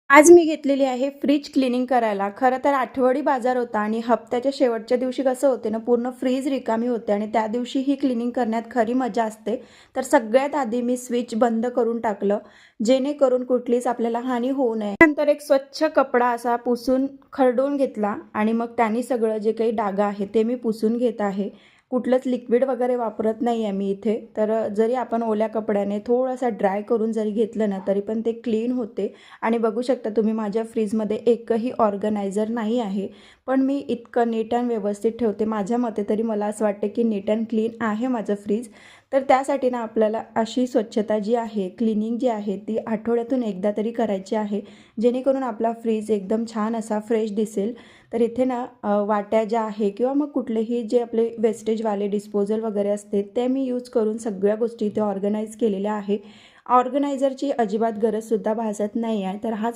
आज मी घेतलेली आहे फ्रीज क्लिनिंग करायला. खरं तर आठवडी बाजार होता आणि हप्त्याच्या शेवटच्या दिवशी कसं होते ना, पूर्ण फ्रीज रिकामी होते आणि त्या दिवशी ही क्लिनिंग करण्यात खरी मजा असते. तर सगळ्यात आधी मी स्विच बंद करून टाकलं, जेणेकरून कुठलीच आपल्याला हानी होऊ नये. नंतर एक स्वच्छ कपडा असा पुसून खरडून घेतला आणि मग त्याने सगळं जे काही डाग आहे ते मी पुसून घेत आहे. कुठलंच लिक्विड वगैरे वापरत नाही आहे मी इथे. तर जरी आपण ओल्या कपड्याने थोडासा ड्राय करून जरी घेतलं ना, तरी पण ते क्लीन होते. आणि बघू शकता तुम्ही माझ्या फ्रीजमध्ये एकही ऑर्गनायझर नाही आहे. पण मी इतकं नीट अँड व्यवस्थित ठेवते. माझ्या मते तरी मला असं वाटतं की नीट अँड क्लीन आहे माझं फ्रीज. तर त्यासाठी ना आपल्याला अशी स्वच्छता जी आहे, क्लिनिंग जी आहे ती आठवड्यातून एकदा तरी करायची आहे. जेणेकरून आपला फ्रीज एकदम छान असा फ्रेश दिसेल. तर इथे ना वाट्या ज्या आहे किंवा मग कुठलेही जे आपले वेस्टेजवाले डिस्पोजल वगैरे असते ते मी यूज करून सगळ्या गोष्टी इथे ऑर्गनाइज केलेल्या आहे. ऑर्गनायझरची अजिबात गरजसुद्धा भासत नाही आहे. तर हाच